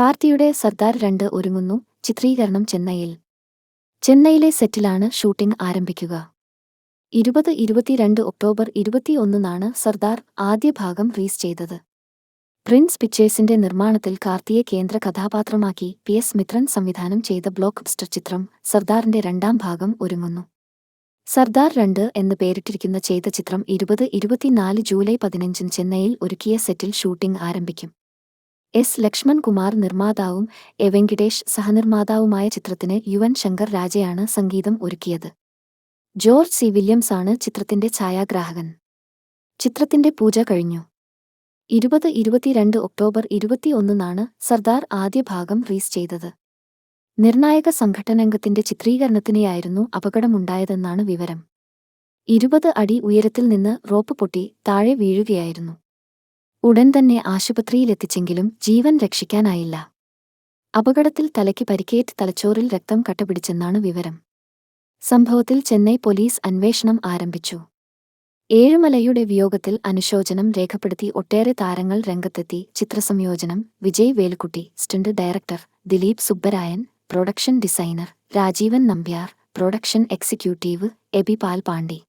കാർത്തിയുടെ സർദാർ 2 ഒരുങ്ങുന്നു. ചിത്രീകരണം ചെന്നൈയിൽ. ചെന്നൈയിലെ സെറ്റിലാണ് ഷൂട്ടിംഗ് ആരംഭിക്കുക. 2022 ഒക്ടോബർ 21-നാണ് സർദാർ ആദ്യ ഭാഗം റിലീസ് ചെയ്തത്. പ്രിൻസ് പിക്ചേഴ്സിന്റെ നിർമ്മാണത്തിൽ കാർത്തിയെ കേന്ദ്ര കഥാപാത്രമാക്കി PS മിത്രൻ സംവിധാനം ചെയ്ത ബ്ലോക്ക് ബസ്റ്റർ ചിത്രം സർദാറിന്റെ രണ്ടാം ഭാഗം ഒരുങ്ങുന്നു. സർദാർ 2 എന്ന് പേരിട്ടിരിക്കുന്ന ചെയ്ത ചിത്രം 2024 ജൂലൈ 15-ന് ചെന്നൈയിൽ ഒരുക്കിയ സെറ്റിൽ ഷൂട്ടിംഗ് ആരംഭിക്കും. ലക്ഷ്മൺ കുമാർ നിർമ്മാതാവും വെങ്കിടേഷ് സഹനിർമ്മാതാവുമായ ചിത്രത്തിന് യുവൻ ശങ്കർ രാജയാണ് സംഗീതം ഒരുക്കിയത്. George C. വില്യംസാണ് ചിത്രത്തിന്റെ ഛായാഗ്രാഹകൻ. ചിത്രത്തിന്റെ പൂജ കഴിഞ്ഞു. 2022 ഒക്ടോബർ 21-നാണ് സർദാർ ആദ്യ ഭാഗം റിലീസ് ചെയ്തത്. നിർണായക സംഘട്ടനാംഗത്തിന്റെ ചിത്രീകരണത്തിനെയായിരുന്നു അപകടമുണ്ടായതെന്നാണ് വിവരം. 20 അടി ഉയരത്തിൽ നിന്ന് റോപ്പ് പൊട്ടി താഴെ വീഴുകയായിരുന്നു. ഉടൻ തന്നെ ആശുപത്രിയിലെത്തിച്ചെങ്കിലും ജീവൻ രക്ഷിക്കാനായില്ല. അപകടത്തിൽ തലയ്ക്ക് പരിക്കേറ്റ് തലച്ചോറിൽ രക്തം കട്ടപിടിച്ചെന്നാണ് വിവരം. സംഭവത്തിൽ ചെന്നൈ പോലീസ് അന്വേഷണം ആരംഭിച്ചു. ഏഴുമലയുടെ വിയോഗത്തിൽ അനുശോചനം രേഖപ്പെടുത്തി ഒട്ടേറെ താരങ്ങൾ രംഗത്തെത്തി. ചിത്രസംയോജനം Vijay Velukutty, stunt director Dileep Subbarayan, production designer Rajeevan Nambiar, production executive Aby Pal Pandi.